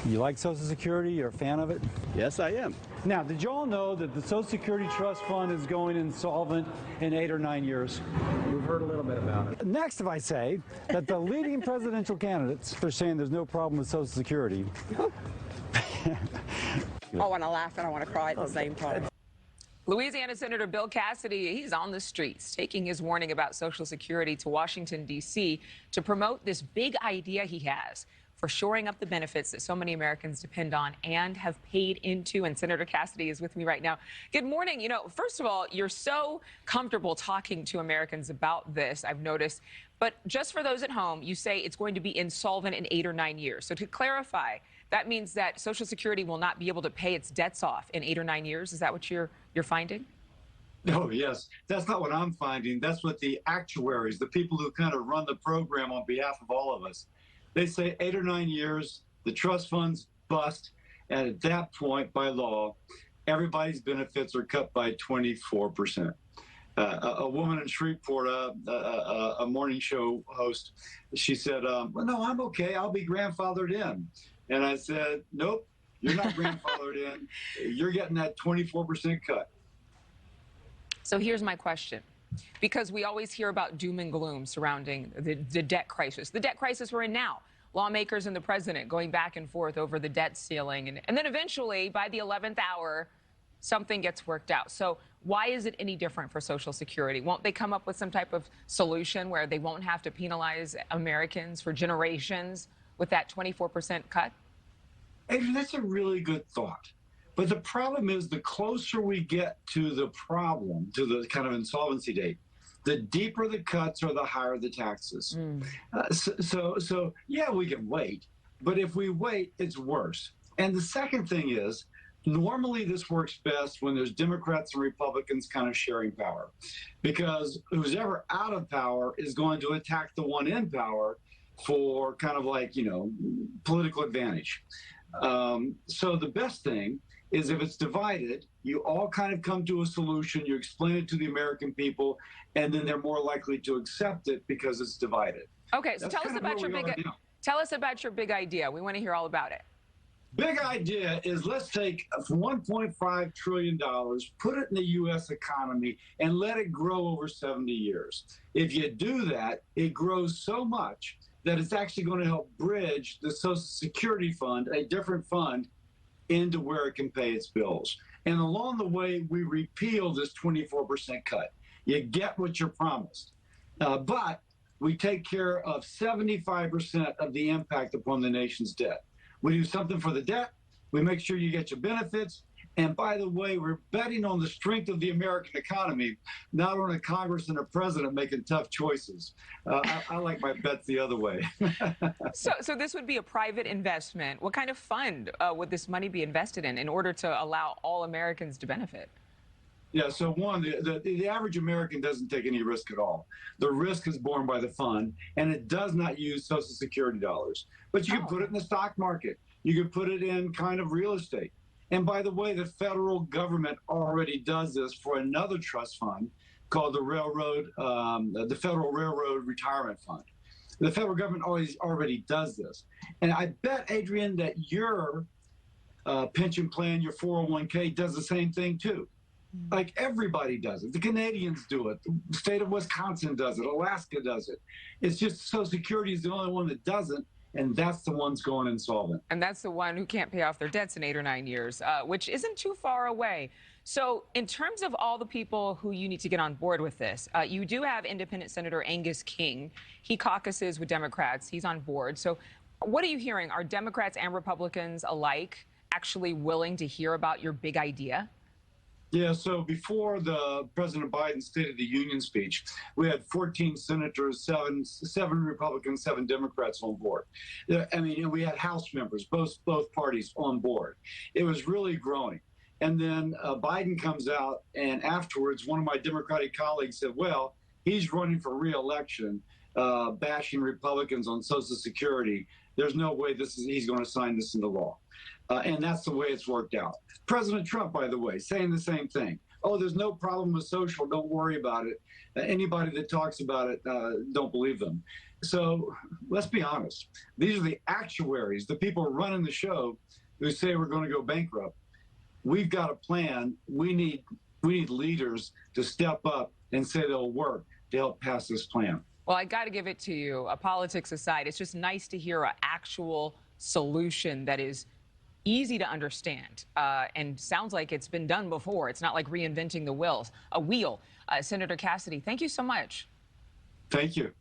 You like Social Security? You're a fan of it? Yes, I am. Now, did you all know that the Social Security Trust Fund is going insolvent in 8 or 9 years? We've heard a little bit about it. Next, if I say that the leading presidential candidates, they're saying there's no problem with Social Security. I want to laugh and I want to cry at the same time. Louisiana Senator Bill Cassidy, he's on the streets, taking his warning about Social Security to Washington, D.C. to promote this big idea he has for shoring up the benefits that so many Americans depend on and have paid into. And Senator Cassidy is with me right now. Good morning. You know, first of all, you're so comfortable talking to Americans about this, I've noticed. But just for those at home, you say it's going to be insolvent in 8 or 9 years. So to clarify, that means that Social Security will not be able to pay its debts off in 8 or 9 years. Is that what you're finding? Oh, yes. That's not what I'm finding. That's what the actuaries, the people who kind of run the program on behalf of all of us, they say 8 or 9 years, the trust funds bust. And at that point, by law, everybody's benefits are cut by 24%. A woman in Shreveport, a morning show host, she said, well, no, I'm okay. I'll be grandfathered in. And I said, nope, you're not grandfathered in. You're getting that 24% cut. So here's my question. Because we always hear about doom and gloom surrounding the debt crisis. The debt crisis we're in now. Lawmakers and the president going back and forth over the debt ceiling. And then eventually, by the 11th hour, something gets worked out. So why is it any different for Social Security? Won't they come up with some type of solution where they won't have to penalize Americans for generations with that 24% cut? Adrienne, that's a really good thought. But the problem is the closer we get to the problem, to the kind of insolvency date, the deeper the cuts or the higher the taxes. So yeah, we can wait. But if we wait, it's worse. And the second thing is, normally this works best when there's Democrats and Republicans kind of sharing power. Because who's ever out of power is going to attack the one in power for kind of like, you know, political advantage. So the best thing is if it's divided, you all kind of come to a solution, you explain it to the American people, and then they're more likely to accept it because it's divided. Okay, so tell us about your big idea. We want to hear all about it. Big idea is let's take $1.5 trillion, put it in the U.S. economy, and let it grow over 70 years. If you do that, it grows so much that it's actually going to help bridge the Social Security fund, a different fund, into where it can pay its bills. And along the way, we repeal this 24% cut. You get what you're promised. But we take care of 75% of the impact upon the nation's debt. We do something for the debt. We make sure you get your benefits. And by the way, we're betting on the strength of the American economy, not on a Congress and a president making tough choices. I like my bets the other way. So this would be a private investment. What kind of fund would this money be invested in order to allow all Americans to benefit? Yeah, so one, the average American doesn't take any risk at all. The risk is borne by the fund, and it does not use Social Security dollars. But you can put it in the stock market. You can put it in kind of real estate. And by the way, the federal government already does this for another trust fund called the Federal Railroad Retirement Fund. The federal government already does this. And I bet, Adrienne, that your pension plan, your 401k, does the same thing too. Like everybody does it. The Canadians do it. The state of Wisconsin does it. Alaska does it. It's just Social Security is the only one that doesn't. And that's the one's going insolvent. And that's the one who can't pay off their debts in 8 or 9 years, which isn't too far away. So in terms of all the people who you need to get on board with this, you do have independent Senator Angus King. He caucuses with Democrats. He's on board. So what are you hearing? Are Democrats and Republicans alike actually willing to hear about your big idea? Yeah, so before the President Biden's State of the Union speech, we had 14 senators, seven Republicans, 7 Democrats on board. I mean, we had House members, both parties on board. It was really growing. And then Biden comes out, and afterwards, one of my Democratic colleagues said, well, he's running for re-election, bashing Republicans on Social Security. There's no way he's going to sign this into law. And that's the way it's worked out. President Trump, by the way, saying the same thing. Oh, there's no problem with social. Don't worry about it. Anybody that talks about it, don't believe them. So let's be honest. These are the actuaries, the people running the show, who say we're going to go bankrupt. We've got a plan. We need leaders to step up and say they'll work to help pass this plan. Well, I got to give it to you. Politics aside, it's just nice to hear an actual solution that is easy to understand and sounds like it's been done before. It's not like reinventing the wheel. Senator Cassidy, thank you so much. Thank you.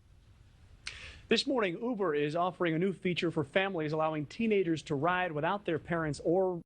This morning, Uber is offering a new feature for families allowing teenagers to ride without their parents or